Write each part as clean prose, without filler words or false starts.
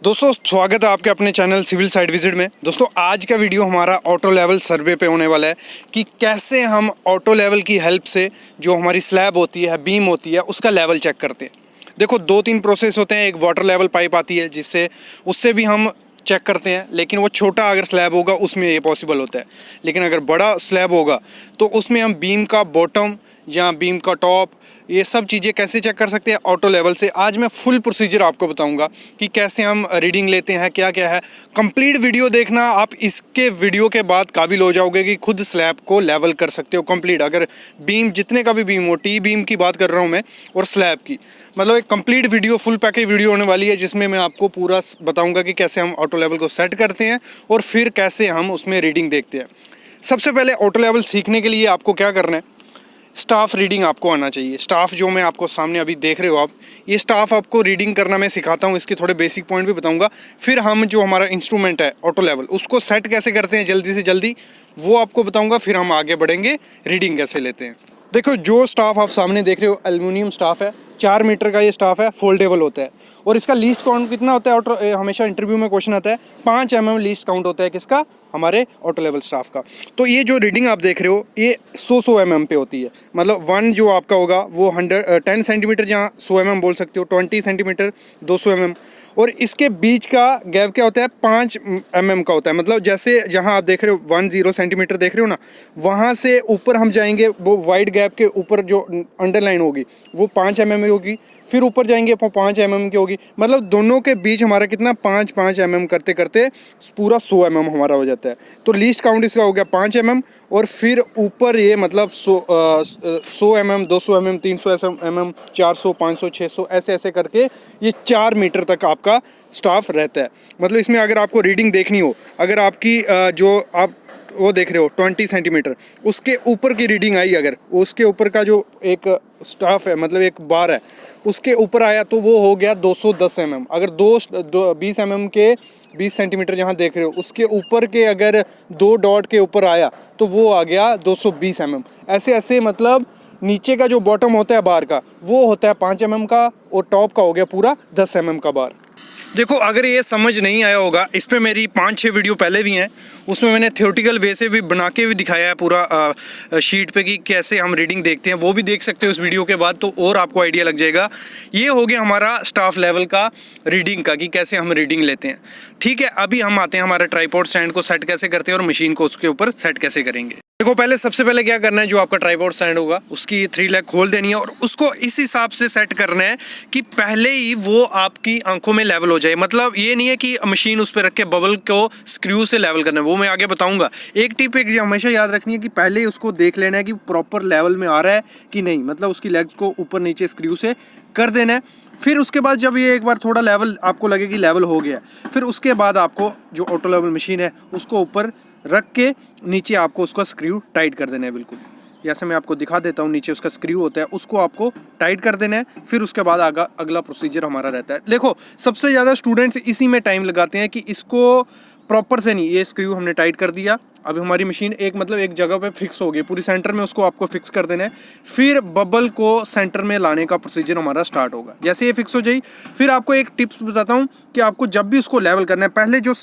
दोस्तों स्वागत है आपके अपने चैनल सिविल साइट विजिट में। दोस्तों आज का वीडियो हमारा ऑटो लेवल सर्वे पे होने वाला है कि कैसे हम ऑटो लेवल की हेल्प से जो हमारी स्लैब होती है, बीम होती है, उसका लेवल चेक करते हैं। देखो 2-3 प्रोसेस होते हैं। एक वाटर लेवल पाइप आती है जिससे उससे भी हम चेक करते हैं, लेकिन वो छोटा अगर स्लैब होगा उसमें ये पॉसिबल होता है। लेकिन अगर बड़ा स्लैब होगा तो उसमें हम बीम का बॉटम या बीम का टॉप, ये सब चीज़ें कैसे चेक कर सकते हैं ऑटो लेवल से। आज मैं फुल प्रोसीजर आपको बताऊंगा कि कैसे हम रीडिंग लेते हैं, क्या क्या है। कंप्लीट वीडियो देखना, आप इसके वीडियो के बाद काबिल हो जाओगे कि खुद स्लैब को लेवल कर सकते हो कंप्लीट। अगर बीम जितने का भी बीम हो, टी बीम की बात कर रहा हूँ मैं और स्लैब की, मतलब एक complete video, full package video होने वाली है जिसमें मैं आपको पूरा बताऊँगा कि कैसे हम ऑटो लेवल को सेट करते हैं और फिर कैसे हम उसमें रीडिंग देखते हैं। सबसे पहले ऑटो लेवल सीखने के लिए आपको क्या करना है, स्टाफ रीडिंग आपको आना चाहिए। स्टाफ जो मैं आपको सामने अभी देख रहे हो आप, ये स्टाफ आपको रीडिंग करना मैं सिखाता हूँ। इसके थोड़े बेसिक पॉइंट भी बताऊँगा। फिर हम जो हमारा इंस्ट्रूमेंट है ऑटो लेवल, उसको सेट कैसे करते हैं जल्दी से जल्दी, वो आपको बताऊँगा। फिर हम आगे बढ़ेंगे, रीडिंग कैसे लेते हैं। देखो जो स्टाफ आप सामने देख रहे हो एल्युमिनियम स्टाफ है, 4 मीटर का ये स्टाफ है, फोल्डेबल होता है। और इसका लीस्ट काउंट कितना होता है ऑटो, हमेशा इंटरव्यू में क्वेश्चन आता है, 5 mm लीस्ट काउंट होता है किसका, हमारे ऑटो लेवल स्टाफ का। तो ये जो रीडिंग आप देख रहे हो ये 100 mm पे होती है। मतलब 1 जो आपका होगा वो 10 सेंटीमीटर, जहाँ 100 mm बोल सकते हो, 20 सेंटीमीटर 200 mm। और इसके बीच का गैप क्या होता है, 5 mm का होता है। मतलब जैसे जहाँ आप देख रहे हो 10 सेंटीमीटर देख रहे हो ना, वहाँ से ऊपर हम जाएंगे, वो वाइड गैप के ऊपर जो अंडरलाइन होगी वो 5 mm होगी। फिर ऊपर जाएंगे 5 mm की होगी। मतलब दोनों के बीच हमारा कितना, 5 mm करते करते पूरा 100 mm हमारा हो जाता है। तो लीस्ट काउंट इसका हो गया 5 mm। और फिर ऊपर ये मतलब 100 mm, 200 mm, 300 mm, 400, 500, 600, ऐसे ऐसे करके ये 4 मीटर तक आपका स्टाफ रहता है। मतलब इसमें अगर आपको रीडिंग देखनी हो, अगर आपकी जो आप वो देख रहे हो 20 सेंटीमीटर, उसके ऊपर की रीडिंग आई, अगर उसके ऊपर का जो एक स्टाफ है, मतलब एक बार है, उसके ऊपर आया तो वो हो गया 210 mm। अगर 20 mm के 20 सेंटीमीटर जहाँ देख रहे हो उसके ऊपर के अगर 2 डॉट के ऊपर आया तो वो आ गया 220 mm। ऐसे ऐसे मतलब नीचे का जो बॉटम होता है बार का वो होता है 5 mm का, और टॉप का हो गया पूरा 10 mm का बार। देखो अगर ये समझ नहीं आया होगा, इस पर मेरी 5-6 वीडियो पहले भी हैं, उसमें मैंने थ्योरेटिकल वे से भी बना के भी दिखाया है पूरा शीट पे कि कैसे हम रीडिंग देखते हैं। वो भी देख सकते हो उस वीडियो के बाद, तो और आपको आइडिया लग जाएगा। ये हो गया हमारा स्टाफ लेवल का रीडिंग का, कि कैसे हम रीडिंग लेते हैं। ठीक है, अभी हम आते हैं हमारे ट्राइपॉड स्टैंड को सेट कैसे करते हैं और मशीन को उसके ऊपर सेट कैसे करेंगे। देखो पहले सबसे पहले क्या करना है, जो आपका ट्राइपॉड स्टैंड होगा उसकी 3 लेग खोल देनी है और उसको इस हिसाब से सेट करना है कि पहले ही वो आपकी आंखों में लेवल हो जाए। मतलब ये नहीं है कि मशीन उस पर रख के बबल को स्क्रू से लेवल करना है, वो मैं आगे बताऊंगा। एक टिप एक हमेशा याद रखनी है कि पहले ही उसको देख लेना है कि प्रॉपर लेवल में आ रहा है कि नहीं। मतलब उसकी लेग्स को ऊपर नीचे स्क्रू से कर देना है। फिर उसके बाद जब ये एक बार थोड़ा लेवल आपको लगे कि लेवल हो गया, फिर उसके बाद आपको जो ऑटो लेवल मशीन है उसको ऊपर रख के नीचे आपको उसका स्क्रू टाइट कर देना है। बिल्कुल जैसे मैं आपको दिखा देता हूँ, नीचे उसका स्क्रू होता है, उसको आपको टाइट कर देना है। फिर उसके बाद अगला प्रोसीजर हमारा रहता है। देखो सबसे ज़्यादा स्टूडेंट्स इसी में टाइम लगाते हैं कि इसको प्रॉपर से नहीं, ये स्क्रू हमने टाइट कर दिया, अब हमारी मशीन एक जगह पे फिक्स हो गई पूरी सेंटर में, उसको आपको फिक्स कर देना है। फिर बबल को सेंटर में लाने का प्रोसीजर हमारा स्टार्ट होगा। जैसे ये फिक्स हो जाए, फिर आपको एक टिप्स बताता हूँ कि आपको जब भी उसको लेवल करना है, पहले जो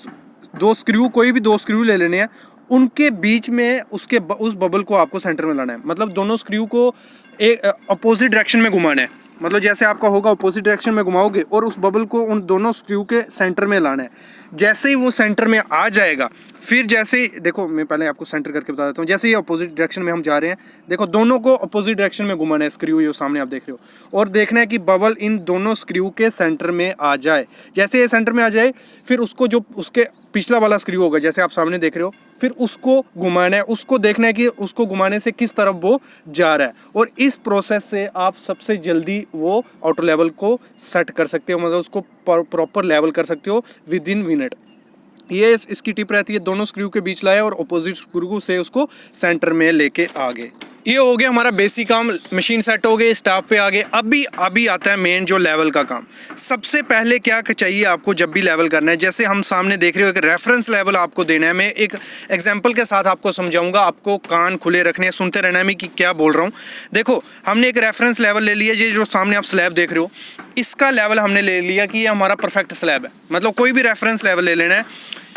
2 स्क्रू, कोई भी 2 स्क्रू ले लेने हैं, उनके बीच में उस बबल को आपको सेंटर में लाना है। मतलब दोनों स्क्रू को एक अपोजिट डायरेक्शन में घुमाना है। मतलब जैसे आपका होगा अपोजिट डायरेक्शन में घुमाओगे और उस बबल को उन दोनों स्क्रू के सेंटर में लाना है। जैसे ही वो सेंटर में आ जाएगा, फिर जैसे देखो मैं पहले आपको सेंटर करके बता देता हूँ। जैसे ही अपोजिट डायरेक्शन में हम जा रहे हैं, देखो दोनों को अपोजिट डायरेक्शन में घुमाना है स्क्रू, जो सामने आप देख रहे हो, और देखना है कि बबल इन दोनों स्क्रू के सेंटर में आ जाए। जैसे ये सेंटर में आ जाए, फिर उसको जो उसके पिछला वाला स्क्रू होगा जैसे आप सामने देख रहे हो, फिर उसको घुमाना है। उसको देखना है कि उसको घुमाने से किस तरफ वो जा रहा है, और इस प्रोसेस से आप सबसे जल्दी वो ऑटो लेवल को सेट कर सकते हो। मतलब उसको प्रॉपर लेवल कर सकते हो विद इन मिनट। ये इसकी टिप रहती है, दोनों स्क्रू के बीच लाए और अपोजिट स्क्रू से उसको सेंटर में लेके आ गए। ये हो गया हमारा बेसिक काम, मशीन सेट हो गई, स्टाफ पे आ गए। अभी आता है मेन जो लेवल का काम। सबसे पहले क्या चाहिए आपको जब भी लेवल करना है, जैसे हम सामने देख रहे हो एक रेफरेंस लेवल आपको देना है। मैं एक एग्जांपल के साथ आपको समझाऊंगा, आपको कान खुले रखने हैं, सुनते रहना है मैं कि क्या बोल रहा हूँ। देखो हमने एक रेफरेंस लेवल ले लिया, ये जो सामने आप स्लैब देख रहे हो इसका लेवल हमने ले लिया कि ये हमारा परफेक्ट स्लैब है। मतलब कोई भी रेफरेंस लेवल ले लेना है,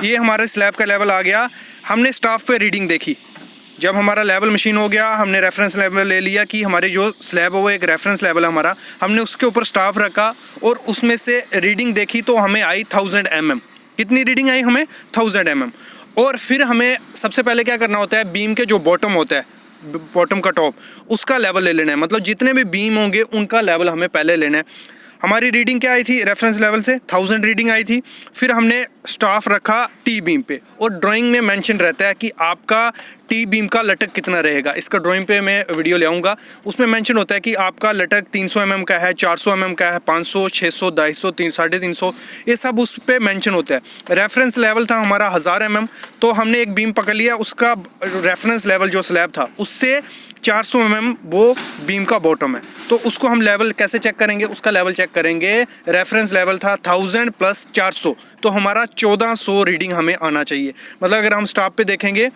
ये हमारे स्लैब का लेवल आ गया। हमने स्टाफ पे रीडिंग देखी, जब हमारा लेवल मशीन हो गया हमने रेफरेंस लेवल ले लिया कि हमारे जो स्लैब है वो एक रेफरेंस लेवल हमारा, हमने उसके ऊपर स्टाफ रखा और उसमें से रीडिंग देखी तो हमें आई 1000 mm। कितनी रीडिंग आई हमें? 1000 mm। और फिर हमें सबसे पहले क्या करना होता है, बीम के जो बॉटम होता है, बॉटम का टॉप, उसका लेवल ले लेना है। मतलब जितने भी बीम होंगे उनका लेवल हमें पहले लेना है। हमारी रीडिंग क्या आई थी रेफरेंस लेवल से? 1000 रीडिंग आई थी। फिर हमने स्टाफ रखा टी बीम पे, और ड्राइंग में मेंशन रहता है कि आपका टी बीम का लटक कितना रहेगा। इसका ड्राइंग पे मैं वीडियो ले आऊँगा, उसमें मेंशन होता है कि आपका लटक 300 mm का है, 400 mm का है, 500, 600, 250, 350, ये सब उस पर मेंशन होता है। रेफरेंस लेवल था हमारा 1000 mm, तो हमने एक बीम पकड़ लिया, उसका रेफरेंस लेवल जो स्लैब था उससे 400 mm वो बीम का बॉटम है। तो उसको हम लेवल कैसे चेक करेंगे? उसका लेवल चेक करेंगे, रेफरेंस लेवल था 1000 + 400, तो हमारा 1400 रीडिंग हमें आना चाहिए। मतलब अगर हम स्टाफ पे देखेंगे,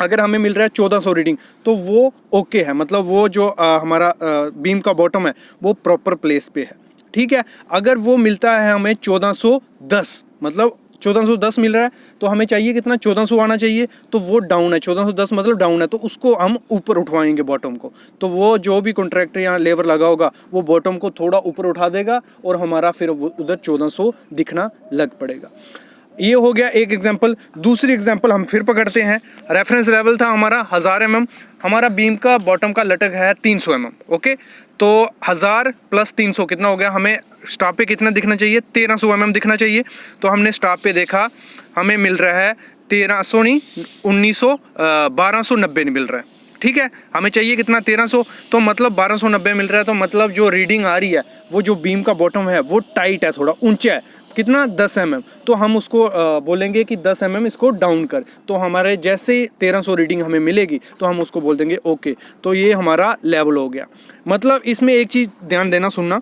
अगर हमें मिल रहा है 1400 रीडिंग तो वो ओके है। मतलब वो जो हमारा बीम का बॉटम है वो प्रॉपर प्लेस पे है, ठीक है। अगर वो मिलता है हमें 1410, मतलब 1410 मिल रहा है तो हमें चाहिए कितना? 1400 आना चाहिए, तो वो डाउन है। 1410 मतलब डाउन है, तो उसको हम ऊपर उठवाएंगे बॉटम को। तो वो जो भी कॉन्ट्रैक्टर या लेबर लगा होगा वो बॉटम को थोड़ा ऊपर उठा देगा और हमारा फिर उधर 1400 दिखना लग पड़ेगा। ये हो गया एक एग्जांपल। दूसरी एग्जांपल हम फिर पकड़ते हैं। रेफरेंस लेवल था हमारा 1000 mm, हमारा बीम का बॉटम का लटक है 300 mm, ओके। तो 1000 + 300 कितना हो गया? हमें स्टाफ पे कितना दिखना चाहिए? 1300 mm दिखना चाहिए। तो हमने स्टाफ पे देखा, हमें मिल रहा है 1300 नहीं, 1900, 1290 मिल रहा है, ठीक है। हमें चाहिए कितना? 1300, तो मतलब 1290 मिल रहा है। तो मतलब जो रीडिंग आ रही है वो जो बीम का बॉटम है वो टाइट है, थोड़ा ऊंचा है। कितना? 10 mm। तो हम उसको बोलेंगे कि 10 mm इसको डाउन कर। तो हमारे जैसे 1300 रीडिंग हमें मिलेगी तो हम उसको बोल देंगे ओके, तो ये हमारा लेवल हो गया। मतलब इसमें एक चीज़ ध्यान देना, सुनना,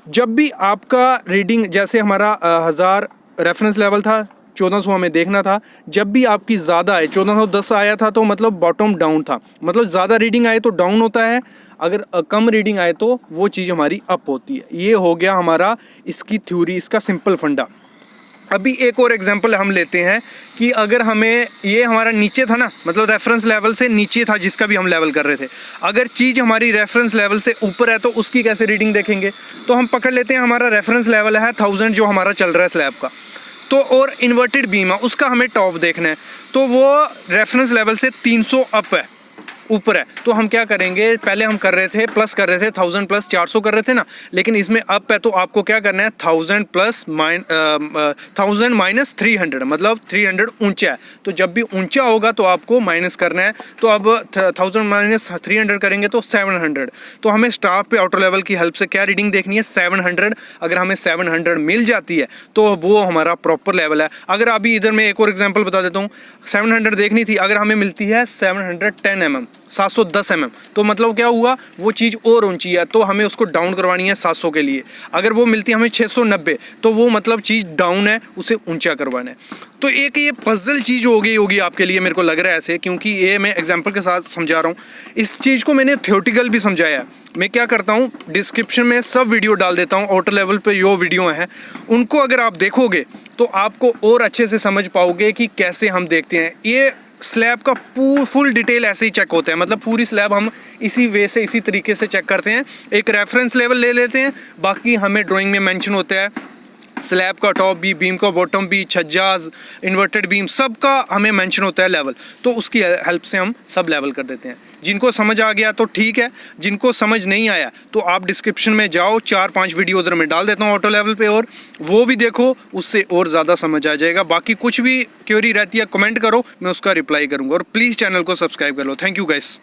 जब भी आपका रीडिंग, जैसे हमारा 1000 रेफरेंस लेवल था, 1400 हमें देखना था, जब भी आपकी ज़्यादा है, 1410 आया था तो मतलब बॉटम डाउन था। मतलब ज़्यादा रीडिंग आए तो डाउन होता है, अगर कम रीडिंग आए तो वो चीज़ हमारी अप होती है। ये हो गया हमारा इसकी थ्योरी, इसका सिंपल फंडा। अभी एक और एग्जांपल हम लेते हैं कि अगर हमें, ये हमारा नीचे था ना, मतलब रेफरेंस लेवल से नीचे था जिसका भी हम लेवल कर रहे थे। अगर चीज़ हमारी रेफरेंस लेवल से ऊपर है तो उसकी कैसे रीडिंग देखेंगे? तो हम पकड़ लेते हैं, हमारा रेफरेंस लेवल है 1000 जो हमारा चल रहा है स्लैब का, तो और इन्वर्टेड बीम है, उसका हमें टॉप देखना है। तो वो रेफरेंस लेवल से 300 अप है, ऊपर है। तो हम क्या करेंगे, पहले हम कर रहे थे प्लस कर रहे थे, 1000 + 400 कर रहे थे ना, लेकिन इसमें अप है तो आपको क्या करना है, 1000 - 300, मतलब 300 ऊंचा है। तो जब भी ऊंचा होगा तो आपको माइनस करना है। तो अब 1000 - 300 करेंगे तो 700। तो हमें स्टाफ पे आउटर लेवल की हेल्प से क्या रीडिंग देखनी है? 700। अगर हमें 700 मिल जाती है तो वो हमारा प्रॉपर लेवल है। अगर अभी इधर मैं एक और एग्जाम्पल बता देता हूँ, 700 देखनी थी, अगर हमें मिलती है 710 mm, 710 mm, तो मतलब क्या हुआ, वो चीज़ और ऊंची है, तो हमें उसको डाउन करवानी है 700 के लिए। अगर वो मिलती है हमें 690, तो वो मतलब चीज़ डाउन है, उसे ऊंचा करवाना है। तो एक ये पजल चीज़ हो गई होगी आपके लिए, मेरे को लग रहा है ऐसे, क्योंकि ये मैं एग्जांपल के साथ समझा रहा हूँ। इस चीज़ को मैंने थ्योरेटिकल भी समझाया है। मैं क्या करता हूँ, डिस्क्रिप्शन में सब वीडियो डाल देता हूँ, आउटर लेवल पे जो वीडियो हैं उनको अगर आप देखोगे तो आपको और अच्छे से समझ पाओगे कि कैसे हम देखते हैं। ये स्लैब का फुल डिटेल ऐसे ही चेक होता है, मतलब पूरी स्लैब हम इसी वे से, इसी तरीके से चेक करते हैं। एक रेफरेंस लेवल ले लेते हैं, बाकी हमें ड्राइंग में मेंशन होता है स्लैब का टॉप भी, बीम का बॉटम भी, छज्जा, इन्वर्टेड बीम, सब का हमें मेंशन होता है लेवल। तो उसकी हेल्प से हम सब लेवल कर देते हैं। जिनको समझ आ गया तो ठीक है, जिनको समझ नहीं आया तो आप डिस्क्रिप्शन में जाओ, 4-5 वीडियो उधर में डाल देता हूँ ऑटो लेवल पे, और वो भी देखो, उससे और ज़्यादा समझ आ जाएगा। बाकी कुछ भी क्वेरी रहती है कमेंट करो, मैं उसका रिप्लाई करूँगा, और प्लीज़ चैनल को सब्सक्राइब कर लो। Thank you guys.